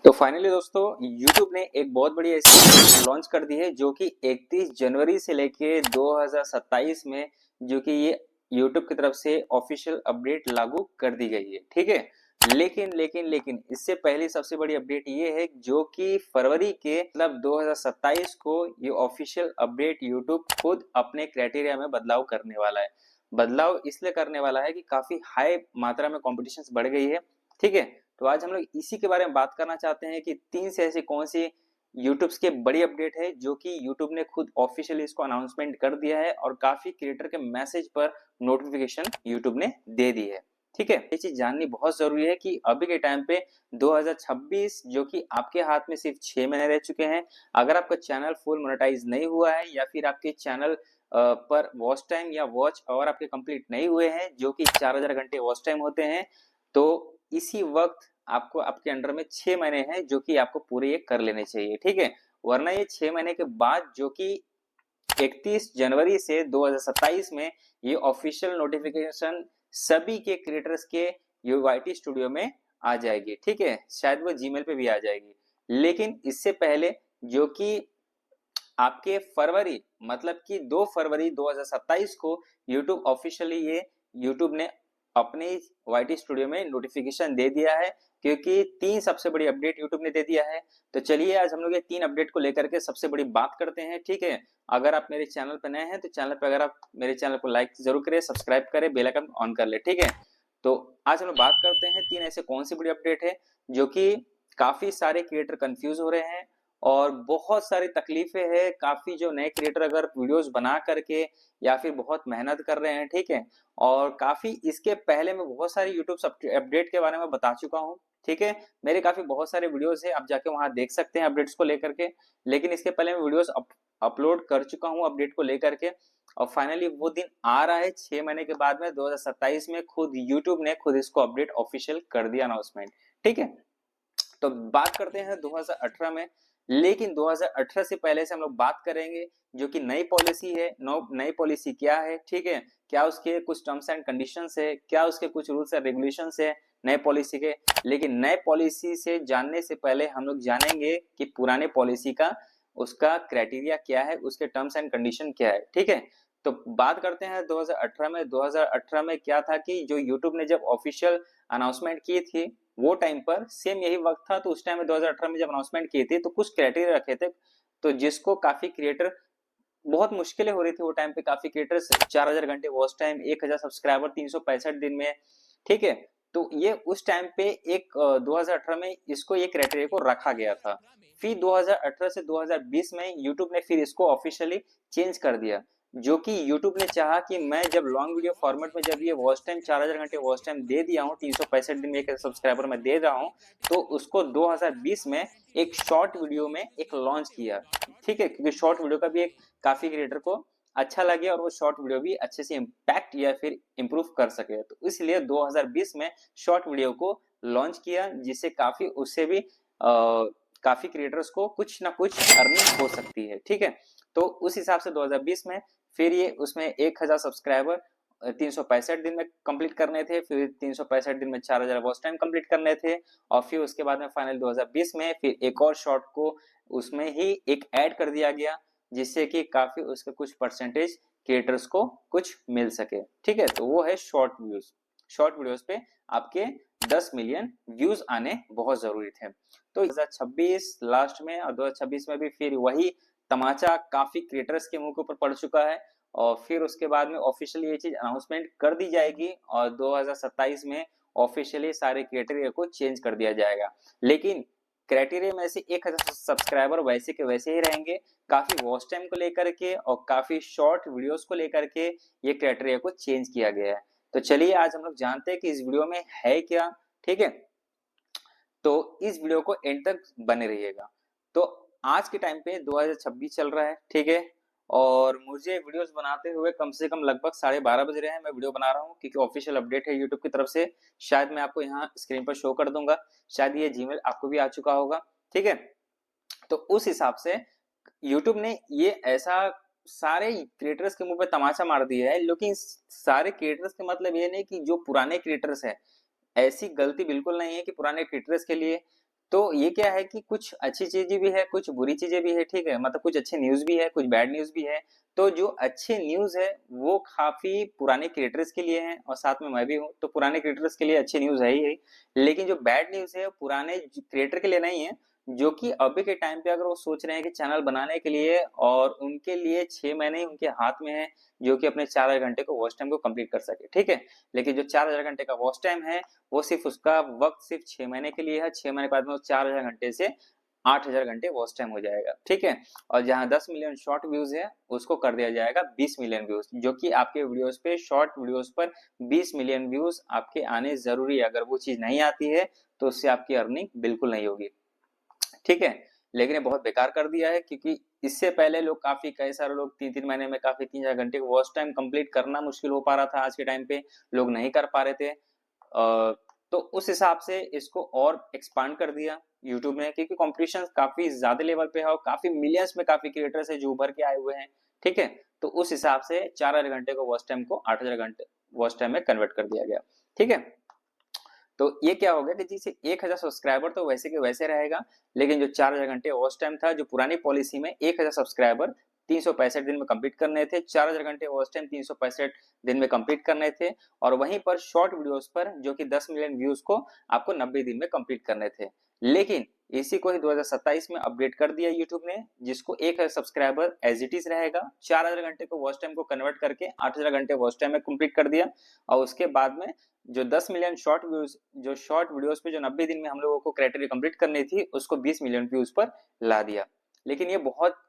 तो फाइनली दोस्तों YouTube ने एक बहुत बड़ी ऐसी लॉन्च कर दी है जो कि 31 जनवरी से लेके 2027 में जो कि ये YouTube की तरफ से ऑफिशियल अपडेट लागू कर दी गई है। ठीक है, लेकिन इससे पहले सबसे बड़ी अपडेट ये है जो कि फरवरी के मतलब 2027 को ये ऑफिशियल अपडेट YouTube खुद अपने क्राइटेरिया में बदलाव करने वाला है। बदलाव इसलिए करने वाला है कि काफी हाई मात्रा में कॉम्पिटिशन बढ़ गई है। ठीक है, तो आज हम लोग इसी के बारे में बात करना चाहते हैं कि 3 से ऐसी कौन सी यूट्यूब के बड़ी अपडेट है जो कि यूट्यूब ने खुद ऑफिशियली इसको अनाउंसमेंट कर दिया है और काफी क्रिएटर के मैसेज पर नोटिफिकेशन यूट्यूब ने दे दी है। ठीक है, ये चीज जाननी बहुत जरूरी है कि अभी के टाइम पे 2026 जो कि आपके हाथ में सिर्फ 6 महीने रह चुके हैं। अगर आपका चैनल फुल मोनेटाइज नहीं हुआ है या फिर आपके चैनल पर वॉच टाइम या वॉच आवर आपके कंप्लीट नहीं हुए हैं जो कि 4000 घंटे वॉच टाइम होते हैं, तो इसी वक्त आपको आपके अंडर में 6 महीने हैं जो कि आपको पूरे ये कर लेने चाहिए। ठीक है, वरना ये 6 महीने के बाद जो कि 31 जनवरी से 2027 में ये ऑफिशियल नोटिफिकेशन सभी के क्रिएटर्स के यूआईटी स्टूडियो में आ जाएगी। ठीक है, शायद वो जीमेल पे भी आ जाएगी, लेकिन इससे पहले जो कि आपके फरवरी मतलब कि 2 फरवरी 2027 को यूट्यूब ऑफिशियली ये यूट्यूब ने अपने वाईटी स्टूडियो में नोटिफिकेशन दे दिया है, क्योंकि 3 सबसे बड़ी अपडेट यूट्यूब ने दे दिया है। तो चलिए आज हम लोग ये 3 अपडेट को लेकर के सबसे बड़ी बात करते हैं। ठीक है, अगर आप मेरे चैनल पर नए हैं तो चैनल पर अगर आप मेरे चैनल को लाइक जरूर करें, सब्सक्राइब करें, बेल आइकन ऑन कर ले। ठीक है, तो आज हम लोग बात करते हैं 3 ऐसे कौन सी बड़ी अपडेट है जो कि काफी सारे क्रिएटर कंफ्यूज हो रहे हैं और बहुत सारी तकलीफें हैं। काफी जो नए क्रिएटर अगर वीडियोस बना करके या फिर बहुत मेहनत कर रहे हैं, ठीक है, और काफी इसके पहले मैं बहुत सारी यूट्यूब अपडेट के बारे में बता चुका हूँ। ठीक है, मेरे काफी बहुत सारे वीडियोस है, आप जाके वहां देख सकते हैं अपडेट्स को लेकर के। लेकिन इसके पहले मैं वीडियोस अपलोड कर चुका हूँ अपडेट को लेकर के, और फाइनली वो दिन आ रहा है 6 महीने के बाद में 2027 में खुद यूट्यूब ने खुद इसको अपडेट ऑफिशियल कर दिया, अनाउंसमेंट। ठीक है, तो बात करते हैं 2018 में, लेकिन 2018 से पहले से हम लोग बात करेंगे जो कि नई पॉलिसी है। नई पॉलिसी क्या है, ठीक है, क्या उसके कुछ टर्म्स एंड कंडीशंस है, क्या उसके कुछ रूल्स एंड रेगुलेशंस है नए पॉलिसी के। लेकिन नए पॉलिसी से जानने से पहले हम लोग जानेंगे कि पुराने पॉलिसी का उसका क्राइटेरिया क्या है, उसके टर्म्स एंड कंडीशन क्या है। ठीक है, तो बात करते हैं 2018 में। 2018 में क्या था कि जो यूट्यूब ने जब ऑफिशियल अनाउंसमेंट की थी वो टाइम पर सेम यही वक्त था। तो उस टाइम में 2018 में जब अनाउंसमेंट की थी तो कुछ क्राइटेरिया रखे थे, तो जिसको काफी क्रिएटर बहुत मुश्किलें हो रही थी वो टाइम पे। काफी क्रिएटर्स 4000 घंटे वॉच टाइम, 1000 सब्सक्राइबर 365 दिन में। ठीक है, तो ये उस टाइम पे एक 2018 में इसको ये क्राइटेरिया को रखा गया था। फिर 2018 से 2020 में यूट्यूब ने फिर इसको ऑफिशियली चेंज कर दिया, जो कि यूट्यूब ने चाहा कि मैं जब लॉन्ग वीडियो फॉर्मेट में जब ये वॉच टाइम 4000 घंटे वॉच टाइम दे दिया हूँ, 365 दिन में 1000 सब्सक्राइबर में दे रहा हूँ, तो उसको 2020 में एक शॉर्ट वीडियो में एक लॉन्च किया। ठीक है, क्योंकि शॉर्ट वीडियो का भी एक काफी क्रिएटर को अच्छा लगे और वो शॉर्ट वीडियो भी अच्छे से इम्पैक्ट या फिर इम्प्रूव कर सके, तो इसलिए 2020 में शॉर्ट वीडियो को लॉन्च किया, जिससे काफी उससे भी काफी क्रिएटर्स को कुछ ना कुछ अर्निंग हो सकती है। ठीक है, तो उस हिसाब से 2020 में फिर ये उसमें 1000 सब्सक्राइबर 365 दिन में कंप्लीट करने थे, फिर 365 दिन में 4000 वॉच टाइम कंप्लीट करने थे, और फिर उसके बाद में फाइनल 2020 में फिर एक और शॉर्ट को उसमें ही एक ऐड कर दिया गया, जिससे कि काफी उसके कुछ परसेंटेज क्रिएटर्स को कुछ मिल सके। ठीक है, तो वो है शॉर्ट वीडियोस। शॉर्ट वीडियोस पे आपके 10 मिलियन व्यूज आने बहुत जरूरी थे। तो 2026 लास्ट में और 2026 में भी फिर वही तमाचा काफी क्रिएटर्स के मुंह के ऊपर पड़ चुका है, और फिर उसके बाद में ऑफिशियली ये चीज अनाउंसमेंट कर दी जाएगी और 2027 में ऑफिशियली सारे क्राइटेरिया को चेंज कर दिया जाएगा। लेकिन क्राइटेरिया में से 1000 सब्सक्राइबर वैसे के वैसे ही रहेंगे। काफी वॉच टाइम को लेकर के और काफी शॉर्ट वीडियोस को लेकर के ये क्राइटेरिया को चेंज किया गया है। तो चलिए आज हम लोग जानते हैं कि इस वीडियो में है क्या। ठीक है, तो इस वीडियो को एंड तक बने रहिएगा। तो आज के टाइम पे 2026 चल रहा है, ठीक है, और मुझे वीडियोस बनाते हुए कम से कम लगभग 12:30 बज रहे हैं। मैं वीडियो बना रहा हूँ क्योंकि ऑफिशियल अपडेट है यूट्यूब की तरफ से। शायद मैं आपको यहाँ स्क्रीन पर शो कर दूंगा, शायद ये जीमेल आपको भी आ चुका होगा। ठीक है, तो उस हिसाब से यूट्यूब ने ये ऐसा सारे क्रिएटर्स के मुंह पे तमाचा मार दिया है। लेकिन सारे क्रिएटर्स के मतलब ये नहीं कि जो पुराने क्रिएटर्स हैं, ऐसी गलती बिल्कुल नहीं है कि पुराने क्रिएटर्स के लिए तो ये क्या है कि कुछ अच्छी चीजें भी है, कुछ बुरी चीजें भी है, ठीक है, मतलब कुछ अच्छे न्यूज भी है, कुछ बैड न्यूज भी है। तो जो अच्छे न्यूज है वो काफी पुराने क्रिएटर्स के लिए हैं, और साथ में मैं भी हूँ, तो पुराने क्रिएटर्स के लिए अच्छी न्यूज है ही। लेकिन जो बैड न्यूज है वो पुराने क्रिएटर के लिए नहीं है, जो कि अभी के टाइम पे अगर वो सोच रहे हैं कि चैनल बनाने के लिए, और उनके लिए 6 महीने ही उनके हाथ में है, जो कि अपने 4,000 घंटे को वॉच टाइम को कंप्लीट कर सके, ठीक है। लेकिन जो 4,000 घंटे का वॉच टाइम है वो सिर्फ उसका वक्त सिर्फ 6 महीने के लिए है। 6 महीने के बाद में 4,000 घंटे से 8,000 घंटे वॉच टाइम हो जाएगा, ठीक है। और जहां 10 मिलियन शॉर्ट व्यूज है उसको कर दिया जाएगा 20 मिलियन व्यूज, जो कि आपके वीडियोस पे, शॉर्ट वीडियोस पर 20 मिलियन व्यूज आपके आने जरूरी है। अगर वो चीज नहीं आती है तो उससे आपकी अर्निंग बिल्कुल नहीं होगी, ठीक है। लेकिन ये बहुत बेकार कर दिया है, क्योंकि इससे पहले लोग काफी, कई सारे लोग 3-3 महीने में काफी 3,000 घंटे वॉच टाइम कंप्लीट करना मुश्किल हो पा रहा था। आज के टाइम पे लोग नहीं कर पा रहे थे। तो उस हिसाब से इसको और एक्सपांड कर दिया यूट्यूब ने, क्योंकि कंपटीशन काफी ज्यादा लेवल पे है और काफी मिलियंस में काफी क्रिएटर्स है जो उभर के आए हुए हैं, ठीक है। तो उस हिसाब से 4,000 घंटे को वॉच टाइम को 8,000 घंटे वॉच टाइम में कन्वर्ट कर दिया गया, ठीक है। तो ये क्या हो गया कि जैसे 1,000 सब्सक्राइबर तो वैसे के वैसे रहेगा, लेकिन जो 4,000 घंटे वॉच टाइम था, जो पुरानी पॉलिसी में 1,000 सब्सक्राइबर 365 दिन में कंप्लीट करने थे, 4,000 घंटे वॉच टाइम 365 दिन में कंप्लीट करने थे। और वहीं पर शॉर्ट वीडियोस पर जो कि 10 मिलियन व्यूज को आपको 90 दिन में कंप्लीट करने थे। लेकिन इसी को ही 2027 में अपडेट कर दिया यूट्यूब ने, जिसको 1,000 सब्सक्राइबर एज इट इज रहेगा, 4,000 घंटे को वॉच टाइम को कन्वर्ट करके 8,000 घंटे वॉच टाइम में कंप्लीट कर दिया। और उसके बाद में जो 10 मिलियन शॉर्ट व्यूज, जो शॉर्ट वीडियोस पे जो 90 दिन में हम लोगों को क्राइटेरिया कंप्लीट करनी थी, उसको 20 मिलियन व्यूज पर ला दिया। लेकिन ये बहुत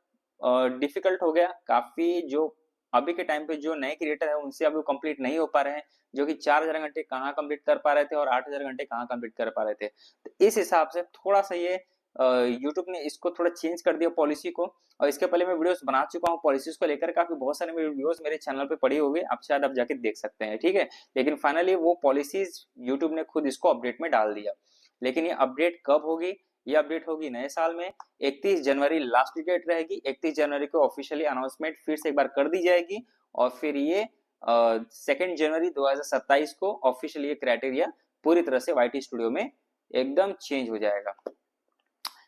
डिफिकल्ट हो गया काफी। जो अभी के टाइम पे जो नए क्रिएटर है उनसे अभी कंप्लीट नहीं हो पा रहे हैं, जो कि 4,000 घंटे कहाँ कंप्लीट कर पा रहे थे और 8,000 घंटे कहाँ कंप्लीट कर पा रहे थे। तो इस हिसाब से थोड़ा सा ये यूट्यूब ने इसको थोड़ा चेंज कर दिया पॉलिसी को। और इसके पहले मैं वीडियोस बना चुका हूँ पॉलिसीज को लेकर, काफी बहुत सारे मेरे वीडियोस मेरे चैनल पे पड़ी हुई, आप शायद आप जाके देख सकते हैं, ठीक है। लेकिन फाइनली वो पॉलिसीज यूट्यूब ने खुद इसको अपडेट में डाल दिया। लेकिन ये अपडेट कब होगी? ये अपडेट होगी नए साल में। 31 जनवरी लास्ट डेट रहेगी। 31 जनवरी को ऑफिशियली अनाउंसमेंट फिर से एक बार कर दी जाएगी, और फिर ये 2 जनवरी 2027 को ऑफिशियली ये क्राइटेरिया पूरी तरह से वाईटी स्टूडियो में एकदम चेंज हो जाएगा।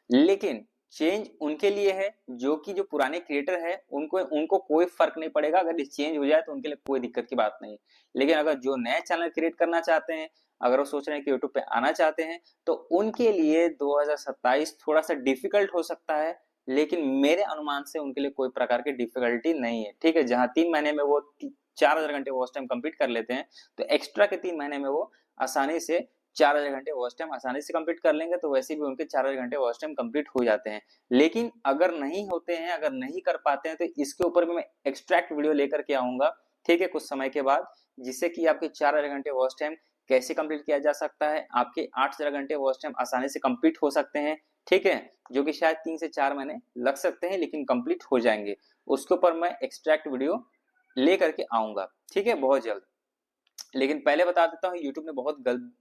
लेकिन चेंज उनके लिए है जो कि जो पुराने क्रिएटर है, उनको उनको कोई फर्क नहीं पड़ेगा। अगर ये चेंज हो जाए तो उनके लिए कोई दिक्कत की बात नहीं। लेकिन अगर जो नए चैनल क्रिएट करना चाहते हैं, अगर वो सोच रहे हैं कि यूट्यूब पे आना चाहते हैं, तो उनके लिए 2027 थोड़ा सा डिफिकल्ट हो सकता है। लेकिन मेरे अनुमान से उनके लिए कोई प्रकार की डिफिकल्टी नहीं है, ठीक है। जहां 3 महीने में वो 4,000 घंटे वॉच टाइम कंप्लीट कर लेते हैं, तो एक्स्ट्रा के 3 महीने में वो आसानी से 4,000 घंटे वॉच टाइम आसानी से कंप्लीट कर लेंगे। तो वैसे भी उनके 4,000 घंटे वॉच टाइम कंप्लीट हो जाते हैं। लेकिन अगर नहीं होते हैं, अगर नहीं कर पाते हैं, तो इसके ऊपर भी मैं एक्सट्रैक्ट वीडियो लेकर के आऊंगा, ठीक है, कुछ समय के बाद, जिससे कि आपके 4,000 घंटे वॉच टाइम कैसे कंप्लीट किया जा सकता है, आपके 8,000 घंटे वॉच टाइम आसानी से कंप्लीट हो सकते हैं, ठीक है, जो कि शायद 3 से 4 महीने लग सकते हैं, लेकिन कंप्लीट हो जाएंगे। उसके ऊपर मैं एक्सट्रैक्ट वीडियो ले करके आऊंगा, ठीक है, बहुत जल्द। लेकिन पहले बता देता हूँ, यूट्यूब ने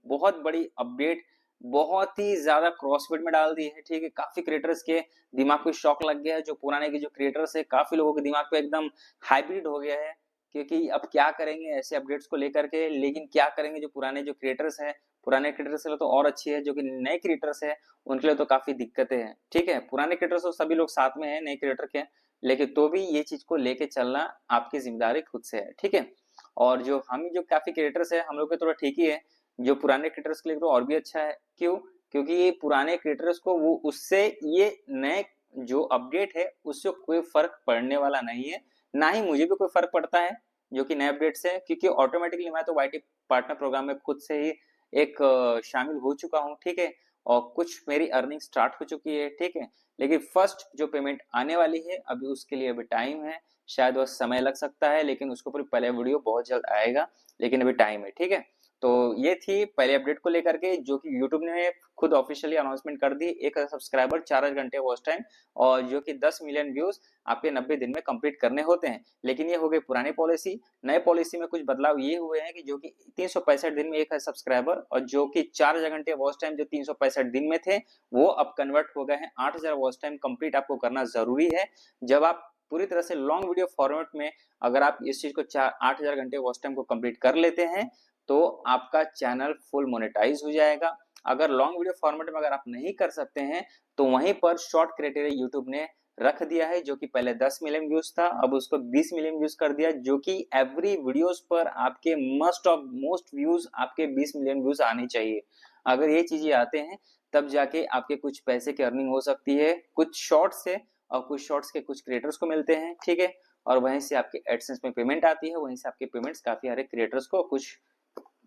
बहुत बड़ी अपडेट बहुत ही ज्यादा क्रॉसफिट में डाल दी है, ठीक है। काफी क्रिएटर्स के दिमाग पे शॉक लग गया है। जो पुराने के जो क्रिएटर्स है, काफी लोगों के दिमाग पे एकदम हाइब्रिड हो गया है, क्योंकि अब क्या करेंगे ऐसे अपडेट्स को लेकर के। लेकिन क्या करेंगे जो पुराने जो क्रिएटर्स है, पुराने क्रिएटर्स के लिए तो और अच्छी है, जो कि नए क्रिएटर्स है उनके लिए तो काफी दिक्कतें हैं, ठीक है। पुराने क्रिएटर्स तो सभी लोग साथ में है नए क्रिएटर के, लेकिन तो भी ये चीज को लेके चलना आपकी जिम्मेदारी खुद से है, ठीक है। और जो हम जो काफी क्रिएटर्स है, हम लोग के थोड़ा ठीक ही है। जो पुराने क्रिएटर्स के लिए तो और भी अच्छा है। क्यों? क्योंकि ये पुराने क्रिएटर्स को वो उससे ये नए जो अपडेट है उससे कोई फर्क पड़ने वाला नहीं है। ना ही मुझे भी कोई फर्क पड़ता है जो कि नए अपडेट से, क्योंकि ऑटोमेटिकली मैं तो वाईटी पार्टनर प्रोग्राम में खुद से ही एक शामिल हो चुका हूँ, ठीक है। और कुछ मेरी अर्निंग स्टार्ट हो चुकी है, ठीक है। लेकिन फर्स्ट जो पेमेंट आने वाली है अभी उसके लिए अभी टाइम है, शायद वो समय लग सकता है, लेकिन उसके ऊपर पहले वीडियो बहुत जल्द आएगा, लेकिन अभी टाइम है, ठीक है। तो ये थी पहले अपडेट को लेकर के, जो कि यूट्यूब ने खुद ऑफिशियली अनाउंसमेंट कर दी। 1,000 सब्सक्राइबर, 4,000 घंटे वॉच टाइम, और जो कि 10 मिलियन व्यूज आपके 90 दिन में कंप्लीट करने होते हैं। लेकिन ये हो गई पुरानी पॉलिसी। नए पॉलिसी में कुछ बदलाव ये हुए हैं कि जो कि 365 दिन में 1,000 सब्सक्राइबर, और जो कि 4,000 घंटे वॉच टाइम जो 365 दिन में थे, वो अब कन्वर्ट हो गए हैं 8,000 वॉच टाइम कंप्लीट आपको करना जरूरी है। जब आप पूरी तरह से लॉन्ग वीडियो फॉर्मेट में अगर आप इस चीज को 8,000 घंटे वॉच टाइम को कंप्लीट कर लेते हैं, तो आपका चैनल फुल मोनेटाइज हो जाएगा। अगर लॉन्ग वीडियो फॉर्मेट में अगर आप नहीं कर सकते हैं तो वहीं पर शॉर्ट क्राइटेरिया यूट्यूब ने रख दिया है, जो कि पहले 10 मिलियन व्यूज था, अब उसको 20 मिलियन व्यूज कर दिया, जो कि एवरी वीडियोस पर आपके मस्ट ऑफ मोस्ट व्यूज आपके 20 मिलियन व्यूज आने चाहिए। अगर ये चीजें आते हैं तब जाके आपके कुछ पैसे की अर्निंग हो सकती है, कुछ शॉर्ट्स से, और कुछ शॉर्ट्स के कुछ क्रिएटर्स को मिलते हैं, ठीक है, और वहीं से आपके एडसेंस में पेमेंट आती है, वहीं से आपके पेमेंट्स काफी सारे क्रिएटर्स को कुछ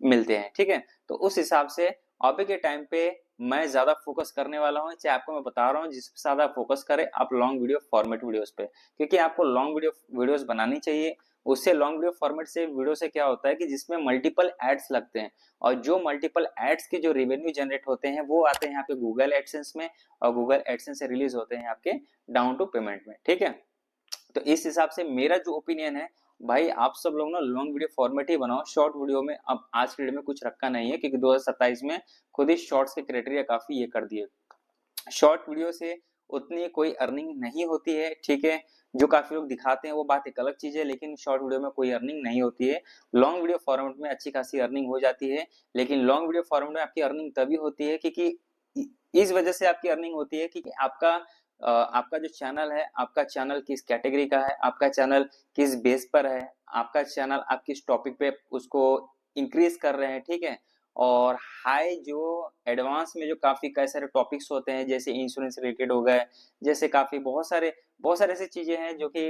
मिलते हैं, ठीक है। तो उस हिसाब से अभी के टाइम पे मैं ज्यादा फोकस करने वाला हूँ, चाहे आपको मैं बता रहा हूँ जिस पे ज्यादा फोकस करें आप लॉन्ग वीडियो फॉर्मेट वीडियोस पे, क्योंकि आपको लॉन्ग वीडियोस बनानी चाहिए। उससे लॉन्ग वीडियो फॉर्मेट से वीडियो से क्या होता है कि जिसमें मल्टीपल एड्स लगते हैं, और जो मल्टीपल एड्स के जो रेवेन्यू जनरेट होते हैं वो आते हैं यहाँ पे गूगल एडसेंस में, और गूगल एडसेंस से रिलीज होते हैं आपके डाउन टू पेमेंट में, ठीक है। तो इस हिसाब से मेरा जो ओपिनियन है भाई, आप सब लोग ना लॉन्ग वीडियो फॉर्मेट ही बनाओ, शॉर्ट वीडियो में अब आज के डेट में कुछ रखा नहीं है, क्योंकि 2027 में खुद ही शॉर्ट्स के क्राइटेरिया काफी ये कर दिए। शॉर्ट वीडियो से उतनी कोई अर्निंग नहीं होती है, ठीक है, जो काफी लोग दिखाते हैं वो बात एक अलग चीज है, लेकिन शॉर्ट वीडियो में कोई अर्निंग नहीं होती है। लॉन्ग वीडियो फॉर्मेट में अच्छी खासी अर्निंग हो जाती है, लेकिन लॉन्ग वीडियो फॉर्मेट में आपकी अर्निंग तभी होती है क्योंकि इस वजह से आपकी अर्निंग होती है कि आपका जो चैनल है, आपका चैनल किस कैटेगरी का है, आपका चैनल किस बेस पर है, आपका चैनल आप किस टॉपिक पे उसको इंक्रीज कर रहे हैं, ठीक है। और हाई जो एडवांस में जो काफी कई सारे टॉपिक्स होते हैं, जैसे इंश्योरेंस रिलेटेड हो गए, जैसे काफी बहुत सारे ऐसे चीजें हैं जो कि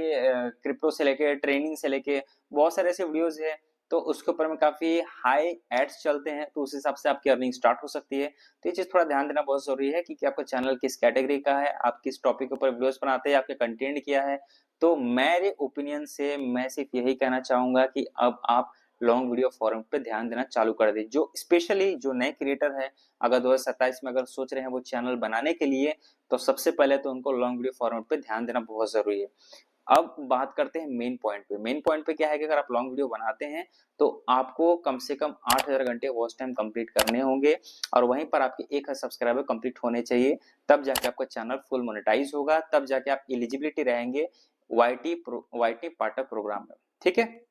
क्रिप्टो से लेके ट्रेनिंग से लेके बहुत सारे ऐसे वीडियोस है, तो उसके ऊपर में काफी हाई एड्स चलते हैं, तो उस हिसाब से आपकी अर्निंग स्टार्ट हो सकती है। तो ये चीज थोड़ा ध्यान देना बहुत जरूरी है कि आपका चैनल किस कैटेगरी का है, आप किस टॉपिक के ऊपर वीडियोस बनाते हैं, आपके कंटेंट क्या है। तो मेरे ओपिनियन से मैं सिर्फ यही कहना चाहूंगा कि अब आप लॉन्ग वीडियो फॉर्मेट पे ध्यान देना चालू कर दे, जो स्पेशली जो नए क्रिएटर है, अगर 2027 में अगर सोच रहे हैं वो चैनल बनाने के लिए, तो सबसे पहले तो उनको लॉन्ग वीडियो फॉर्मेट पे ध्यान देना बहुत जरूरी है। अब बात करते हैं मेन पॉइंट पे। मेन पॉइंट पे क्या है कि अगर आप लॉन्ग वीडियो बनाते हैं तो आपको कम से कम 8000 घंटे वॉच टाइम कंप्लीट करने होंगे, और वहीं पर आपके 1000 सब्सक्राइबर कंप्लीट होने चाहिए, तब जाके आपका चैनल फुल मोनेटाइज होगा, तब जाके आप एलिजिबिलिटी रहेंगे वाईटी पार्टनर प्रोग्राम में, ठीक है।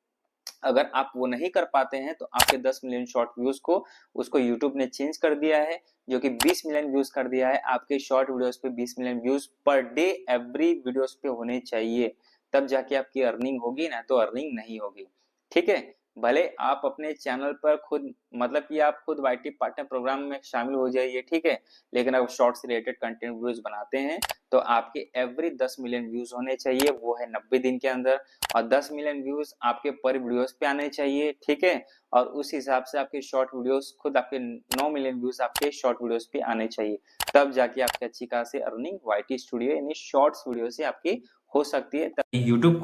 अगर आप वो नहीं कर पाते हैं तो आपके 10 मिलियन शॉर्ट व्यूज को उसको यूट्यूब ने चेंज कर दिया है, जो कि 20 मिलियन व्यूज कर दिया है। आपके शॉर्ट वीडियोस पे 20 million views per day every videos पे होने चाहिए, तब जाके आपकी अर्निंग होगी, ना तो अर्निंग नहीं होगी, ठीक है। भले आप अपने चैनल पर खुद मतलब कि आप खुद वाईटी पार्टनर प्रोग्राम में शामिल हो जाइए, ठीक है, लेकिन अगर शॉर्ट्स रिलेटेड कंटेंट वीडियोस बनाते हैं तो आपके एवरी 10 मिलियन व्यूज होने चाहिए, वो है 90 दिन के अंदर, और 10 मिलियन व्यूज आपके पर वीडियोस पे आने चाहिए, ठीक है। और उस हिसाब से आपके शॉर्ट वीडियोस खुद आपके 9 मिलियन व्यूज आपके शॉर्ट वीडियोस पे आने चाहिए, तब जाके आपकी अच्छी खासी अर्निंग वाईटी स्टूडियो यानी शॉर्ट्स वीडियो से आपकी हो सकती है। यूट्यूब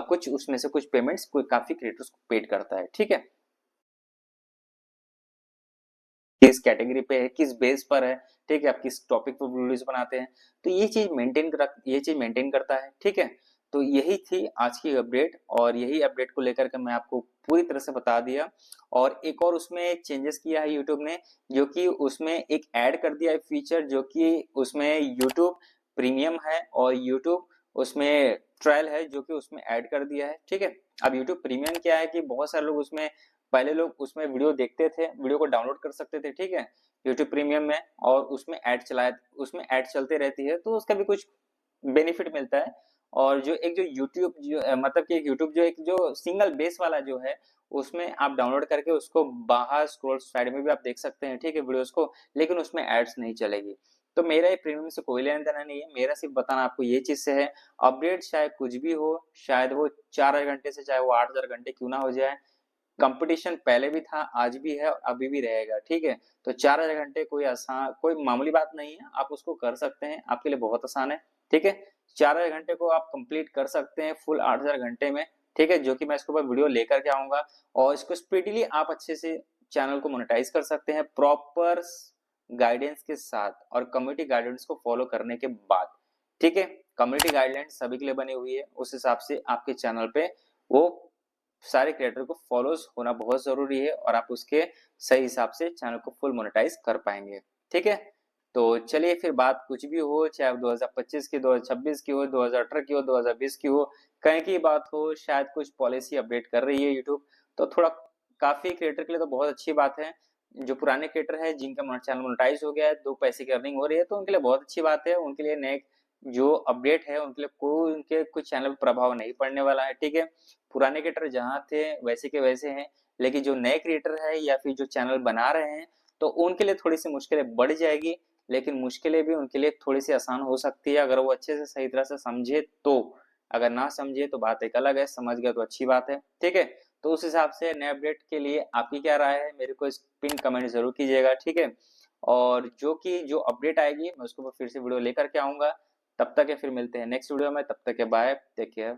कुछ उसमें से कुछ पेमेंट्स कोई काफी क्रिएटर्स को पेड करता है, ठीक है। किस कैटेगरी पे है, किस बेस पर है, ठीक है, आप किस टॉपिक पर वीडियोस बनाते हैं, तो ये चीज मेंटेन करता है, ठीक है। तो यही थी आज की अपडेट, और यही अपडेट को लेकर के मैं आपको पूरी तरह से बता दिया। और एक और उसमें चेंजेस किया है यूट्यूब ने, जो कि उसमें एक ऐड कर दिया है फीचर, जो कि उसमें यूट्यूब प्रीमियम है और यूट्यूब उसमें ट्रायल है, जो कि उसमें ऐड कर दिया है, ठीक है। अब यूट्यूब प्रीमियम क्या है कि बहुत सारे लोग उसमें पहले लोग उसमें वीडियो देखते थे, वीडियो को डाउनलोड कर सकते थे, ठीक है, यूट्यूब प्रीमियम में, और उसमें ऐड चलते रहती है, तो उसका भी कुछ बेनिफिट मिलता है। और जो एक जो यूट्यूब जो मतलब कि यूट्यूब जो एक जो सिंगल बेस वाला जो है, उसमें आप डाउनलोड करके उसको बाहर स्क्रॉल साइड में भी आप देख सकते हैं, ठीक है, वीडियोस को, लेकिन उसमें एड्स नहीं चलेगी। तो मेरा ये प्रीमियम से कोई लेना देना नहीं है, मेरा सिर्फ बताना आपको ये चीज से है। अपडेट चाहे कुछ भी हो, शायद वो 4000 घंटे से चाहे वो 8000 घंटे क्यों ना हो जाए, कंपटीशन पहले भी था, आज भी है और अभी भी रहेगा, ठीक है। तो 4000 घंटे कोई मामूली बात नहीं है, आप उसको कर सकते हैं, आपके लिए बहुत आसान है, ठीक है। 4000 घंटे को आप कंप्लीट कर सकते हैं फुल 8000 घंटे में, ठीक है, जो कि मैं इसके ऊपर वीडियो लेकर के आऊंगा, और इसको स्पीडली आप अच्छे से चैनल को मोनेटाइज कर सकते हैं प्रॉपर गाइडेंस के साथ और कम्युनिटी गाइडेंस को फॉलो करने के बाद, ठीक है। कम्युनिटी गाइडलाइंस सभी के लिए बनी हुई है, उस हिसाब से आपके चैनल पे वो सारे क्रिएटर को फॉलोज होना बहुत जरूरी है, और आप उसके सही हिसाब से चैनल को फुल मोनेटाइज कर पाएंगे, ठीक है। तो चलिए फिर बात कुछ भी हो, चाहे 2025 की, 2026 की हो, 2018 की हो, 2020 की हो, कहीं की बात हो, शायद कुछ पॉलिसी अपडेट कर रही है यूट्यूब, तो थोड़ा काफी क्रिएटर के लिए तो बहुत अच्छी बात है। जो पुराने क्रिएटर है जिनका चैनल मोनेटाइज हो गया है, 2 पैसे की अर्निंग हो रही है, तो उनके लिए बहुत अच्छी बात है। उनके लिए नए जो अपडेट है उनके लिए कोई उनके कुछ चैनल पर प्रभाव नहीं पड़ने वाला है, ठीक है। पुराने क्रिएटर जहाँ थे वैसे के वैसे हैं, लेकिन जो नए क्रिएटर है या फिर जो चैनल बना रहे हैं तो उनके लिए थोड़ी सी मुश्किलें बढ़ जाएगी, लेकिन मुश्किलें भी उनके लिए थोड़ी सी आसान हो सकती है अगर वो अच्छे से सही तरह से समझे तो। अगर ना समझे तो बात एक अलग है, समझ गया तो अच्छी बात है, ठीक है। तो उस हिसाब से नए अपडेट के लिए आपकी क्या राय है, मेरे को इस पिन कमेंट जरूर कीजिएगा, ठीक है। और जो अपडेट आएगी मैं उसको फिर से वीडियो लेकर के आऊंगा। तब तक के फिर मिलते हैं नेक्स्ट वीडियो में, तब तक के बाय, टेक केयर।